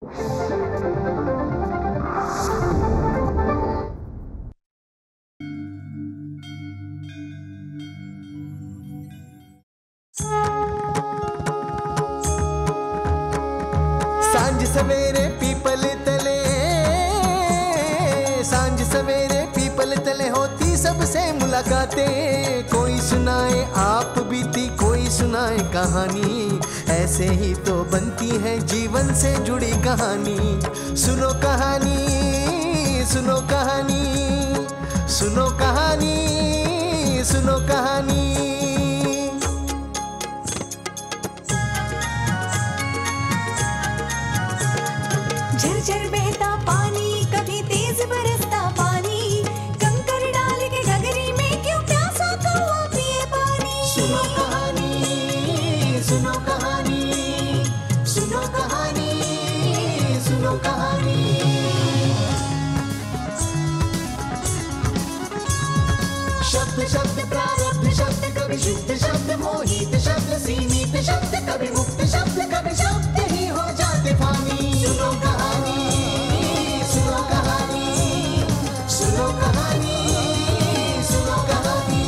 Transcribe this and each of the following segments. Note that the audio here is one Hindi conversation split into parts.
सांझ सवेरे पीपल तले, सांझ सवेरे पीपल तले होती सबसे मुलाकातें। कोई सुनाए आप बीती, कोई सुनाए कहानी, ऐसे ही तो बनती है जीवन से जुड़ी कहानी। सुनो कहानी, सुनो कहानी, सुनो कहानी, सुनो कहानी। झरझर बहता पानी, कभी तेज बरसता पानी, कंकर डाल के गगरी में क्यों प्यासा कौवा पिए पानी। सुनो कहानी, सुनो कहानी, सुनो कहानी, सुनो कहानी। शब्द शब्द प्रारब्ध शब्द, कभी शुद्ध शब्द, मोहित शब्द, सीमित शब्द, कभी मुक्त शब्द, कभी शब्द ही हो जाते फानी। सुनो कहानी, सुनो कहानी, सुनो कहानी, सुनो कहानी।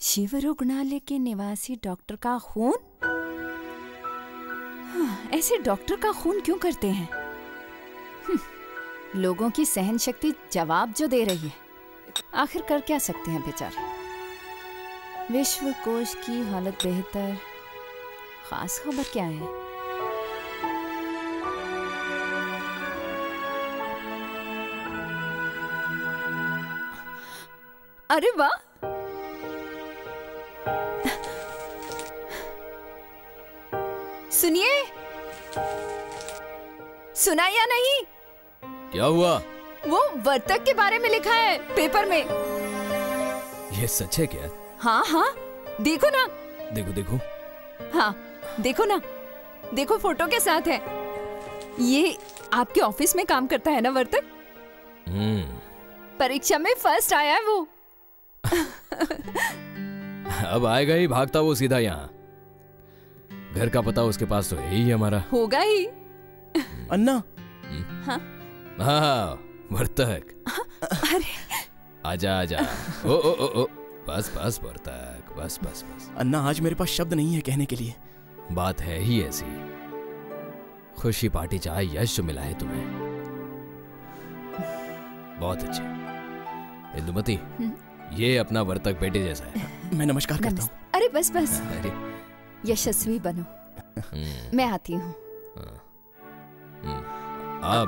शिव रुग्णालय के निवासी डॉक्टर का खून? ऐसे डॉक्टर का खून क्यों करते हैं? लोगों की सहन शक्ति जवाब जो दे रही है, आखिर कर क्या सकते हैं बेचारे। विश्व कोश की हालत बेहतर, खास खबर क्या है? अरे वाह, सुनिए, सुना या नहीं? क्या हुआ? वो वर्तक के बारे में लिखा है पेपर में। ये सच है क्या? हाँ हाँ, देखो ना। देखो देखो। हाँ देखो ना, देखो फोटो के साथ है। ये आपके ऑफिस में काम करता है ना वर्तक? परीक्षा में फर्स्ट आया है वो। अब आएगा ही भागता वो सीधा यहाँ। घर का पता उसके पास तो है ही हमारा। होगा ही। अन्ना। हाँ हाँ वर्तक। अरे आजा आजा। ओ ओ ओ ओ बस बस वर्तक, बस बस बस। अन्ना आज मेरे पास शब्द नहीं है कहने के लिए। बात है ही ऐसी। खुशी पार्टी चाहे यश जो मिला है तुम्हें, बहुत अच्छे। इंदुमती, ये अपना वर्तक बेटे जैसा है। मैं नमस्कार करता हूँ। अरे बस बस, अरे यशस्वी बनो। मैं आती हूँ।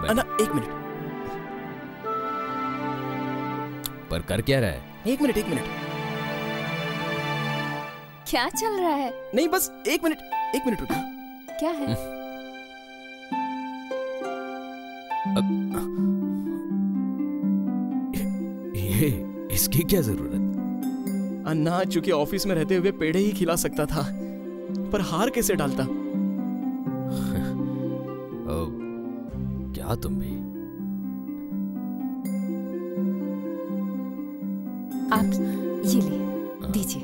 अन्ना एक मिनट। पर कर क्या रहा है? एक मिनट एक मिनट। क्या चल रहा है? नहीं बस एक मिनट रुको। क्या है? ये इसकी क्या जरूरत? अन्ना चूंकि ऑफिस में रहते हुए पेड़े ही खिला सकता था, पर हार कैसे डालता। क्या तुम भी? आप ये ले दीजिए।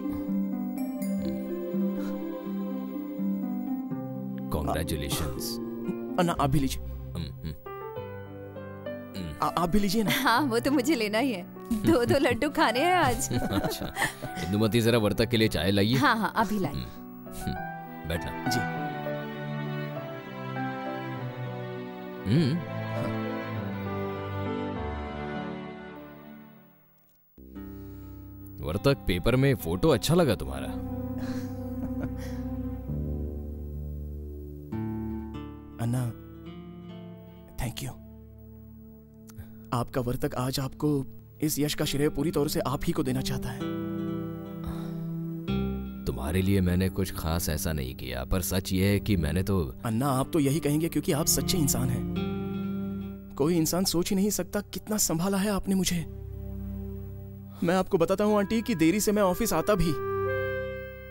कॉन्ग्रेचुलेशंस। अन्ना आप भी लीजिए। आप भी लीजिए ना। हाँ वो तो मुझे लेना ही है। दो दो लड्डू खाने हैं आज। अच्छा, इंदुमती जरा वर्तक के लिए चाय लाइए। हाँ हाँ अभी लाई। बैठना जी। वर्तक, पेपर में फोटो अच्छा लगा तुम्हारा। अन्ना थैंक यू। आपका वर्तक आज आपको इस यश का श्रेय पूरी तौर से आप ही को देना चाहता है। तुम्हारे लिए मैंने कुछ खास ऐसा नहीं किया, पर सच ये है कि मैंने तो। अन्ना आप तो यही कहेंगे क्योंकि आप सच्चे इंसान हैं। कोई इंसान सोच ही नहीं सकता कितना संभाला है आपने मुझे। मैं आपको बताता हूँ आंटी कि देरी से मैं ऑफिस आता भी,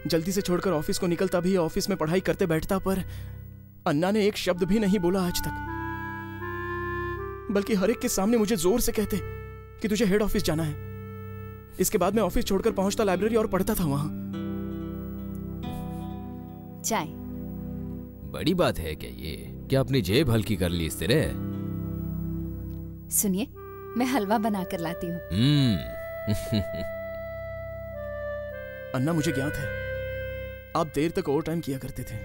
जल्दी से छोड़कर ऑफिस को निकलता भी, ऑफिस में पढ़ाई करते बैठता, पर अन्ना ने एक शब्द भी नहीं बोला आज तक, बल्कि हर एक के सामने मुझे जोर से कहते कि तुझे हेड ऑफिस जाना है। इसके बाद मैं ऑफिस छोड़कर पहुंचता लाइब्रेरी और पढ़ता था वहां। चाय। बड़ी बात है क्या ये? क्या अपनी जेब हल्की कर ली इस तरह? सुनिए, मैं हलवा बना कर लाती हूँ। अन्ना, मुझे ज्ञात है आप देर तक ओवर टाइम किया करते थे।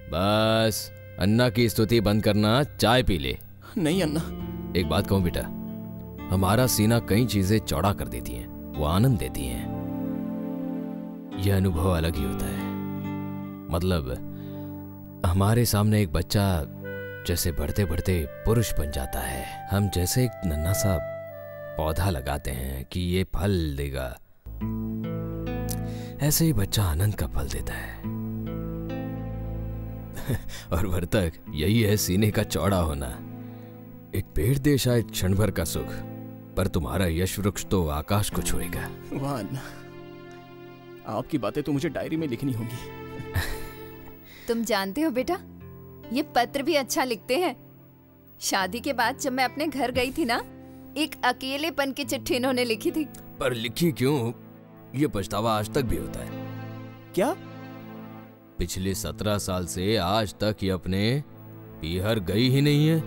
बस अन्ना की स्तुति बंद करना, चाय पी ले। नहीं अन्ना। एक बात कहूं बेटा, हमारा सीना कई चीजें चौड़ा कर देती हैं, वो आनंद देती हैं। यह अनुभव अलग ही होता है। मतलब हमारे सामने एक बच्चा जैसे बढ़ते बढ़ते पुरुष बन जाता है, हम जैसे एक नन्हा सा पौधा लगाते हैं कि ये फल देगा, ऐसे ही बच्चा आनंद का फल देता है। और वर्तक यही है सीने का चौड़ा होना। एक पेड़ दे शायद क्षण भर का सुख, पर तुम्हारा यश वृक्ष तो आकाश को छुएगा। वाह अन्ना, आपकी बातें तो मुझे डायरी में लिखनी होंगी। तुम जानते हो बेटा, ये पत्र भी अच्छा लिखते हैं। शादी के बाद जब मैं अपने घर गई थी ना, एक अकेलेपन की चिट्ठी इन्होंने लिखी थी। पर लिखी क्यों, ये पछतावा आज तक भी होता है। क्या? पिछले 17 साल से आज तक ये अपने पीहर गई ही नहीं है।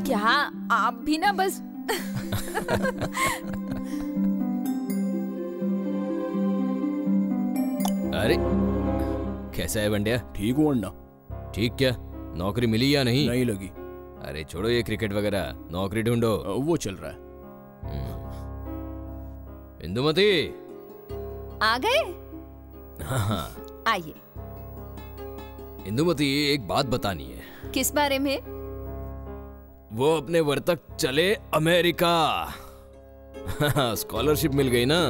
क्या आप भी ना बस अरे कैसा है बंडिया? ठीक हूँ अन्ना। ठीक क्या? नौकरी मिली या नहीं? नहीं लगी। अरे छोड़ो ये क्रिकेट वगैरह, नौकरी ढूंढो। वो चल रहा है। इंदुमती आ गए? हाँ। आइए। इंदुमती, एक बात बतानी है। किस बारे में? वो अपने वर्तक चले अमेरिका। स्कॉलरशिप मिल गई ना।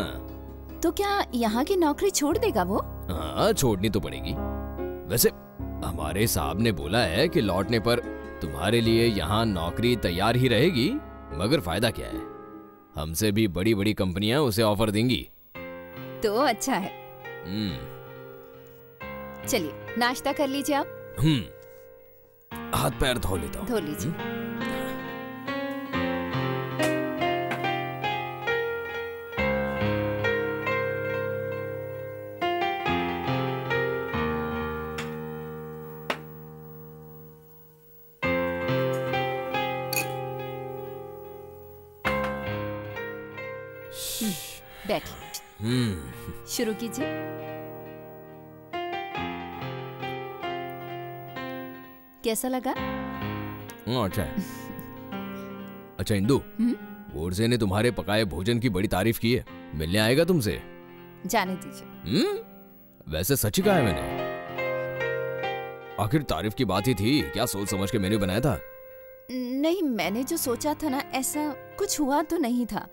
तो क्या यहाँ की नौकरी छोड़ देगा वो? हाँ, छोड़नी तो पड़ेगी। वैसे हमारे साहब ने बोला है कि लौटने पर तुम्हारे लिए यहाँ नौकरी तैयार ही रहेगी, मगर फायदा क्या है, हमसे भी बड़ी बड़ी कंपनियां उसे ऑफर देंगी। तो अच्छा है। चलिए नाश्ता कर लीजिए आप। हाथ पैर धो लेता हूँ। धो लीजिए। बैठिए। शुरू कीजिए। कैसा लगा? अच्छा है। अच्छा इंदु, गोडसे ने तुम्हारे पकाए भोजन की बड़ी तारीफ की है, मिलने आएगा तुमसे? जाने दीजिए। वैसे सच ही कहा है मैंने। आखिर तारीफ की बात ही थी, क्या सोच समझ के मेन्यू बनाया था? नहीं, मैंने जो सोचा था ना, ऐसा कुछ हुआ तो नहीं था।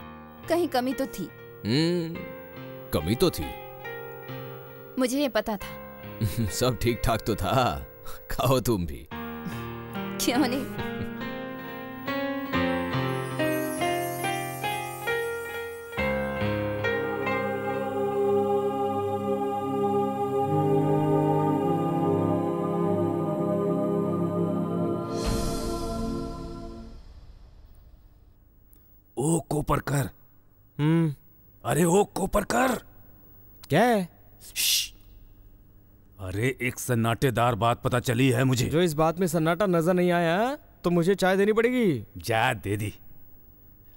कहीं कमी तो थी। कमी तो थी। मुझे ये पता था। सब ठीक ठाक तो था। खाओ तुम भी। क्यों नहीं? ओ कोपरकर। अरे ओ कोपरकर। क्या है? अरे एक सन्नाटेदार बात पता चली है मुझे। जो इस बात में सन्नाटा नजर नहीं आया तो मुझे चाय देनी पड़ेगी। जा दे दी।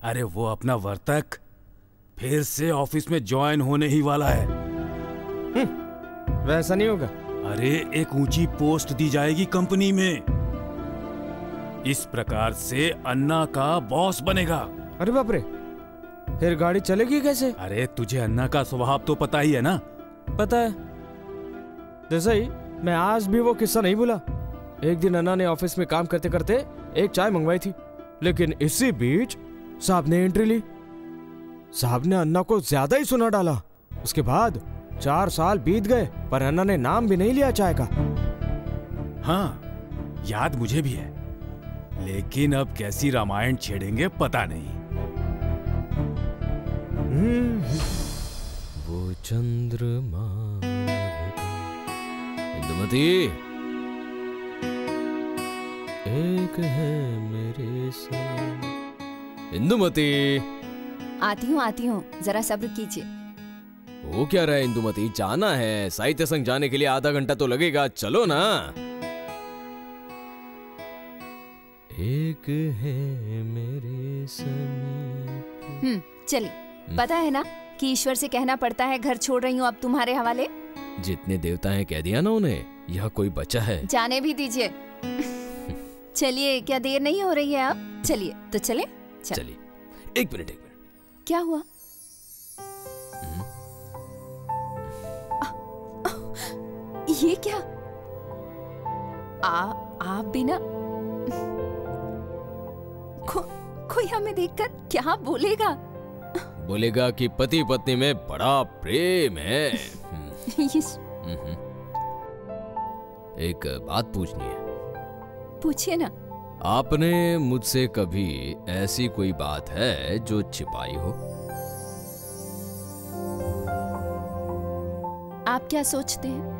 अरे वो अपना वर्तक फिर से ऑफिस में ज्वाइन होने ही वाला है। वैसा नहीं होगा। अरे एक ऊंची पोस्ट दी जाएगी कंपनी में। इस प्रकार से अन्ना का बॉस बनेगा। अरे बाप रे, फिर गाड़ी चलेगी कैसे? अरे तुझे अन्ना का स्वभाव तो पता ही है ना। पता है। जैसे ही मैं आज भी वो किस्सा नहीं भूला। एक दिन अन्ना ने ऑफिस में काम करते करते एक चाय मंगवाई थी, लेकिन इसी बीच साहब ने एंट्री ली। साहब ने अन्ना को ज्यादा ही सुना डाला। उसके बाद 4 साल बीत गए पर अन्ना ने नाम भी नहीं लिया चाय का। हाँ, याद मुझे भी है, लेकिन अब कैसी रामायण छेड़ेंगे पता नहीं। वो चंद्रमा। इंदुमती, एक है मेरे संग। इंदुमती, आती हूँ, जरा सब्र कीजिए। वो क्या रहा है इंदुमती, जाना है। साहित्य संघ जाने के लिए आधा घंटा तो लगेगा, चलो ना। एक है मेरे समीप। चलिए। पता है ना कि ईश्वर से कहना पड़ता है घर छोड़ रही हूँ अब तुम्हारे हवाले। जितने देवता हैं कह दिया ना उन्हें, यह कोई बचा है। जाने भी दीजिए। चलिए, क्या देर नहीं हो रही है अब? चलिए तो चले। चलिए। एक मिनट। क्या हुआ? ये क्या? आप भी ना कोई हमें देखकर क्या बोलेगा? बोलेगा कि पति पत्नी में बड़ा प्रेम है। एक बात पूछनी है। पूछिए ना। आपने मुझसे कभी ऐसी कोई बात है जो छिपाई हो? आप क्या सोचते हैं?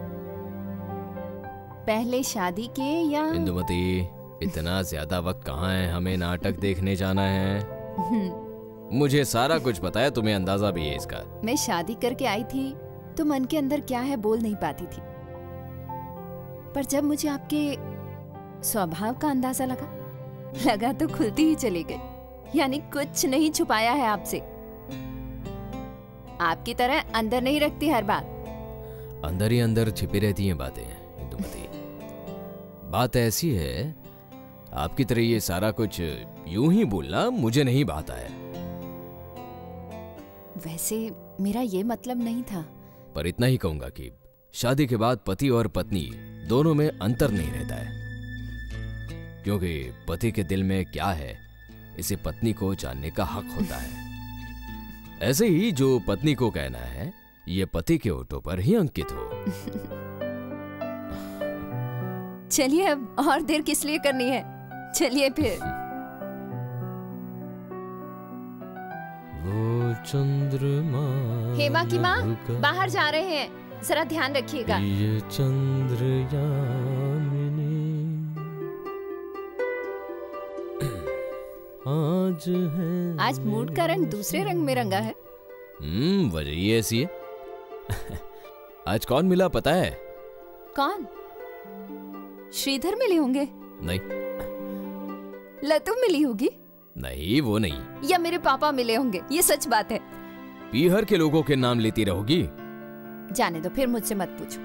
पहले शादी के या? इंदुमती, इतना ज्यादा वक्त कहाँ है, हमें नाटक देखने जाना है। मुझे सारा कुछ पता है, तुम्हें अंदाजा भी है इसका। मैं शादी करके आई थी तो मन के अंदर क्या है बोल नहीं पाती थी, पर जब मुझे आपके स्वभाव का अंदाजा लगा तो खुलती ही चली गई। यानी कुछ नहीं छुपाया है आपसे। आपकी तरह अंदर नहीं रखती हर बात। अंदर ही अंदर छिपी रहती हैं बातें इंदुमती। बात ऐसी है, आपकी तरह ये सारा कुछ यूं ही बोलना मुझे नहीं भाता है। वैसे मेरा ये मतलब नहीं था, पर इतना ही कहूंगा कि शादी के बाद पति और पत्नी दोनों में अंतर नहीं रहता है, क्योंकि पति के दिल में क्या है इसे पत्नी को जानने का हक होता है। ऐसे ही जो पत्नी को कहना है ये पति के होठों पर ही अंकित हो। चलिए, अब और देर किस लिए करनी है? चलिए फिर। वो चंद्रमा, हेमा की माँ बाहर जा रहे हैं, जरा ध्यान रखिएगा। ये चंद्रयामिनी आज मूड का रंग दूसरे रंग में रंगा है। वजह ही ऐसी है। आज कौन मिला पता है? कौन? श्रीधर मिले होंगे। नहीं। लतू मिली होगी। नहीं, वो नहीं। या मेरे पापा मिले होंगे, ये सच बात है। पीहर के लोगों के नाम लेती रहोगी। जाने दो, फिर मुझसे मत पूछो।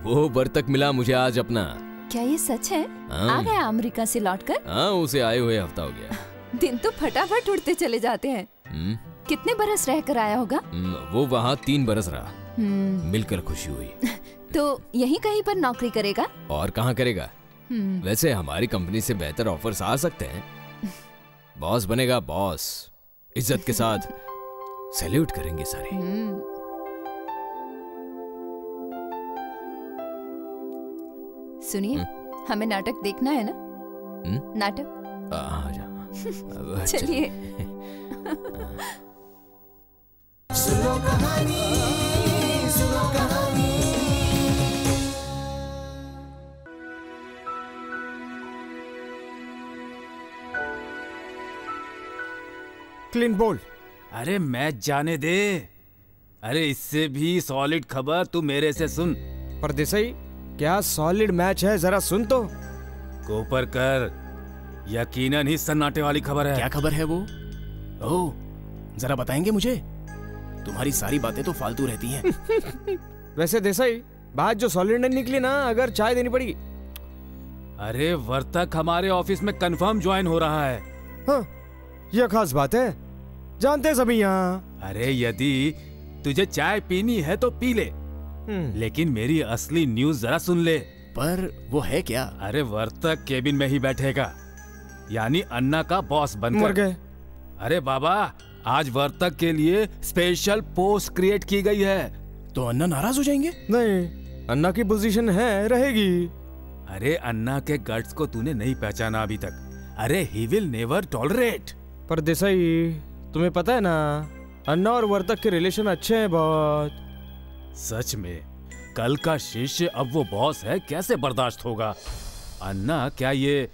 वो बर्तक मिला मुझे आज अपना। क्या ये सच है? आ गया अमेरिका से लौटकर? हाँ, उसे आए हुए हफ्ता हो गया। दिन तो फटाफट उड़ते चले जाते हैं। कितने बरस रहकर आया होगा? वो वहाँ 3 बरस रहा। मिलकर खुशी हुई। तो यहीं कहीं पर नौकरी करेगा? और कहाँ करेगा? वैसे हमारी कंपनी से बेहतर ऑफर्स आ सकते हैं। बॉस बनेगा, बॉस। इज्जत के साथ सैल्यूट करेंगे सारे। सुनिए, हमें नाटक देखना है ना? नाटक? चलिए। सुनो कहानी, सुनो कहानी। Clean bowled. अरे मैच जाने दे। अरे इससे भी सॉलिड खबर तू मेरे से सुन। परदेसाई, क्या सॉलिड मैच है, जरा सुन तो। कोपर कर, यकीनन ही सन्नाटे वाली खबर है। क्या खबर है वो? ओह, जरा बताएंगे मुझे? तुम्हारी सारी बातें तो फालतू रहती हैं। वैसे देसाई, बात जो सॉलिड नहीं निकली ना, अगर चाय देनी पड़ी। अरे वर्तक हमारे ऑफिस में कंफर्म ज्वाइन हो रहा है। हाँ, यह खास बात है, जानते हैं सभी यहाँ। अरे यदि तुझे चाय पीनी है तो पी ले, लेकिन मेरी असली न्यूज जरा सुन ले। पर वो है क्या? अरे वर्तक केबिन में ही बैठेगा, यानी अन्ना का बॉस बनकर। मर गए। अरे बाबा, आज वर्तक के लिए स्पेशल पोस्ट क्रिएट की गई है। तो अन्ना नाराज हो जाएंगे? नहीं, अन्ना की पोजीशन है, रहेगी। अरे अन्ना के गट्स को तूने नहीं पहचाना अभी तक। अरे ही विल नेवर टॉलरेट। पर देसाई, तुम्हें पता है ना, अन्ना और वर्तक के रिलेशन अच्छे हैं बहुत। सच में? कल का शिष्य अब वो बॉस है, कैसे बर्दाश्त होगा? अन्ना, क्या ये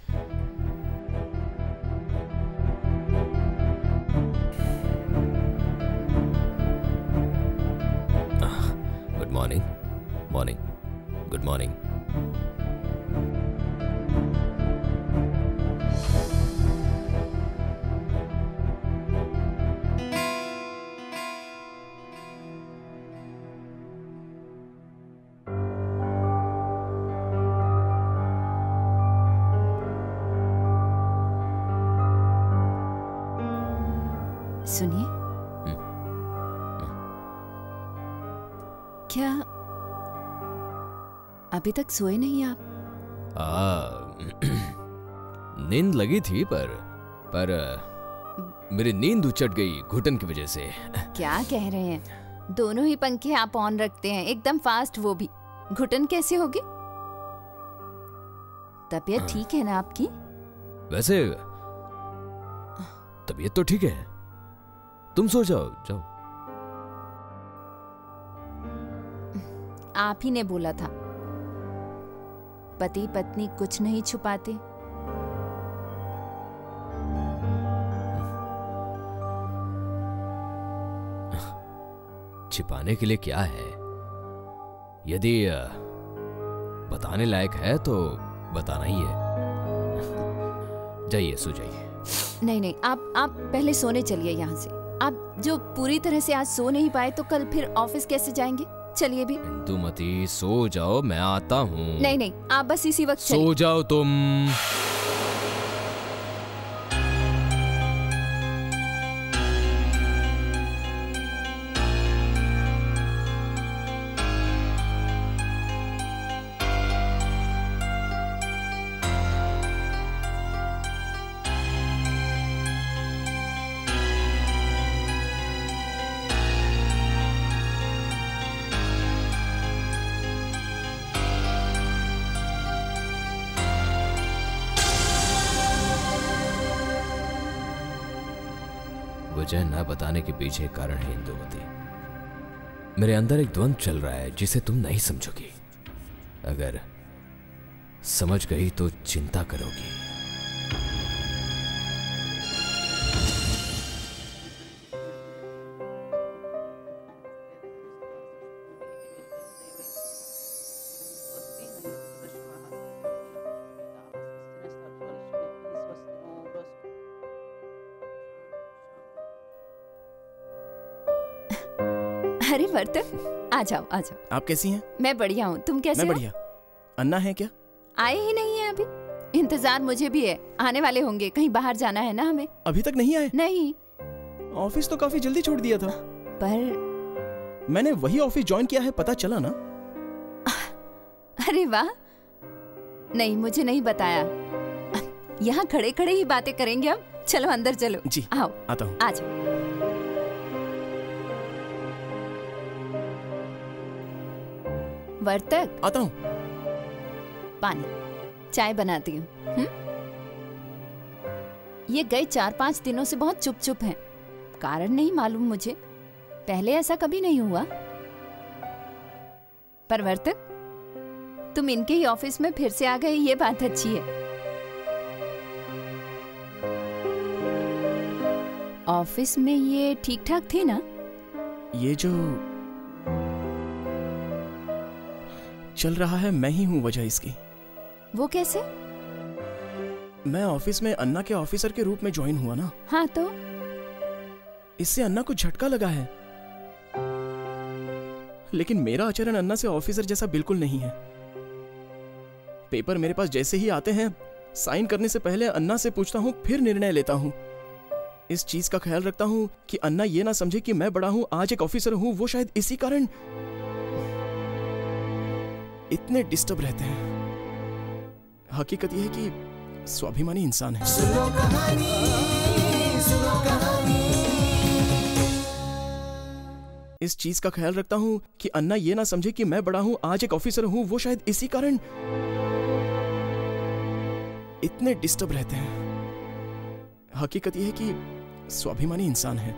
good morning. Morning. Good morning. सुनिए, क्या अभी तक सोए नहीं आप? नींद लगी थी पर मेरी नींद उचट गई घुटन की वजह से। क्या कह रहे हैं? दोनों ही पंखे आप ऑन रखते हैं, एकदम फास्ट, वो भी। घुटन कैसे होगी? तबीयत ठीक है ना आपकी? वैसे तबीयत तो ठीक है। तुम सो जाओ जाओ। आप ही ने बोला था, पति पत्नी कुछ नहीं छुपाते। छिपाने के लिए क्या है? यदि बताने लायक है तो बताना ही है। जाइए, सो जाइए। नहीं नहीं, आप पहले सोने चलिए यहाँ से। आप जो पूरी तरह से आज सो नहीं पाए तो कल फिर ऑफिस कैसे जाएंगे? चलिए भी। इंदुमती, सो जाओ, मैं आता हूँ। नहीं नहीं, आप बस इसी वक्त सो चलिए। जाओ तुम। वजह न बताने के पीछे एक कारण है इंदुमती। मेरे अंदर एक द्वंद्व चल रहा है जिसे तुम नहीं समझोगी। अगर समझ गई तो चिंता करोगी। अरे वर्तक, आ जाओ आ जाओ। आप कैसी हैं? मैं बढ़िया हूँ, तुम कैसे मैं हो? बढ़िया। अन्ना है क्या? आए ही नहीं है अभी। इंतजार मुझे भी है, आने वाले होंगे। कहीं बाहर जाना है ना हमें। अभी तक नहीं आए? नहीं, ऑफिस तो काफी जल्दी छोड़ दिया था। पर मैंने वही ऑफिस ज्वाइन किया है, पता चला ना? अरे वाह, नहीं मुझे नहीं बताया। यहाँ खड़े खड़े ही बातें करेंगे अब। चलो अंदर चलो। जी, आओ, आता हूँ। आ जाओ। वर्तक, आता हूँ। पानी, चाय बनाती हूँ। ये गए 4-5 दिनों से बहुत चुप चुप हैं। कारण नहीं मालूम मुझे, पहले ऐसा कभी नहीं हुआ। पर वर्तक, तुम इनके ही ऑफिस में फिर से आ गए, ये बात अच्छी है। ऑफिस में ये ठीक ठाक थे ना? ये जो चल रहा है, मैं ही हूँ वजह इसकी। वो कैसे? मैं ऑफिस में अन्ना के ऑफिसर के रूप में ज्वाइन हुआ ना, हाँ तो इससे अन्ना को झटका लगा है। लेकिन मेरा आचरण अन्ना से ऑफिसर जैसा बिल्कुल नहीं है। पेपर मेरे पास जैसे ही आते हैं, साइन करने से पहले अन्ना से पूछता हूँ, फिर निर्णय लेता हूँ। इस चीज का ख्याल रखता हूँ कि अन्ना ये ना समझे कि मैं बड़ा हूँ, आज एक ऑफिसर हूँ। वो शायद इसी कारण इतने डिस्टर्ब रहते हैं। हकीकत यह है कि स्वाभिमानी इंसान है। सुनो कहानी, सुनो कहानी। इस चीज का ख्याल रखता हूँ कि अन्ना ये ना समझे कि मैं बड़ा हूँ, आज एक ऑफिसर हूँ। वो शायद इसी कारण इतने डिस्टर्ब रहते हैं। हकीकत यह है कि स्वाभिमानी इंसान है।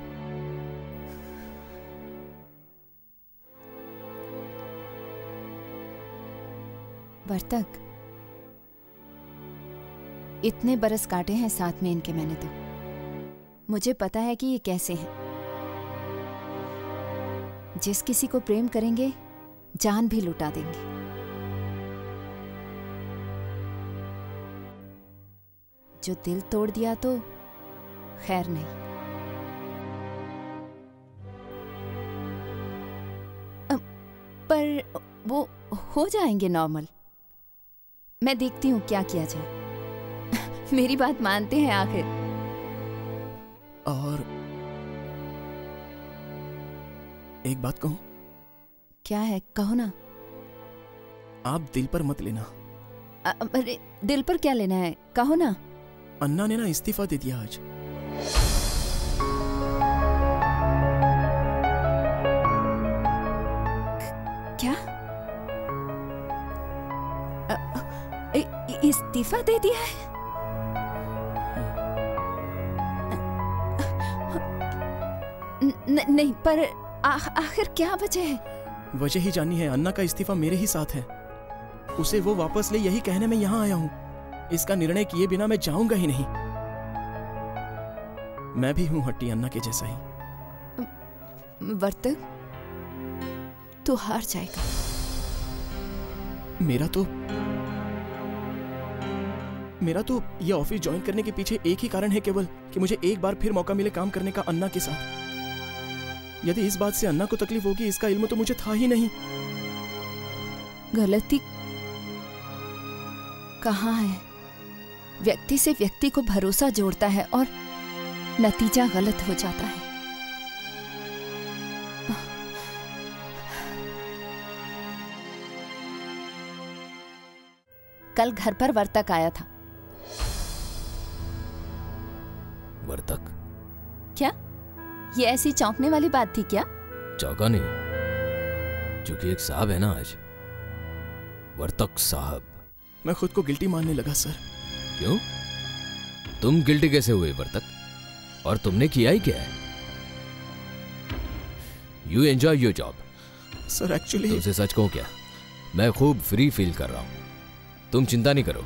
वर्तक, इतने बरस काटे हैं साथ में इनके मैंने, तो मुझे पता है कि ये कैसे हैं। जिस किसी को प्रेम करेंगे जान भी लुटा देंगे। जो दिल तोड़ दिया तो खैर नहीं। पर वो हो जाएंगे नॉर्मल। मैं देखती हूँ क्या किया जाए। मेरी बात मानते हैं आखिर। और एक बात कहूं? क्या है, कहो ना। आप दिल पर मत लेना। अरे दिल पर क्या लेना है, कहो ना। अन्ना ने ना इस्तीफा दे दिया आज। क्या? इस्तीफा दे दिया है? नहीं, पर आखिर क्या वजह है? वजह ही जाननी है। अन्ना का इस्तीफा मेरे ही साथ है। उसे वो वापस ले यही कहने में यहाँ आया हूँ। इसका निर्णय किए बिना मैं जाऊंगा ही नहीं। मैं भी हूँ हट्टी अन्ना के जैसा ही। वर्तक, तू हार जाएगा। मेरा तो ये ऑफिस ज्वाइन करने के पीछे एक ही कारण है केवल, कि मुझे एक बार फिर मौका मिले काम करने का अन्ना के साथ। यदि इस बात से अन्ना को तकलीफ होगी इसका इल्म तो मुझे था ही नहीं। गलती कहाँ है? व्यक्ति से व्यक्ति को भरोसा जोड़ता है और नतीजा गलत हो जाता है। कल घर पर वर्तक आया था। वर्तक? क्या ये ऐसी चौंकने वाली बात थी क्या? चौंका नहीं, क्योंकि एक साहब है ना आज, वर्तक साहब। मैं खुद को गिल्टी मानने लगा सर। क्यों? तुम गिल्टी कैसे हुए वर्तक? और तुमने किया ही क्या है? You enjoy your job. Sir actually तुमसे सच कहूं क्या, मैं खूब फ्री फील कर रहा हूं। तुम चिंता नहीं करो,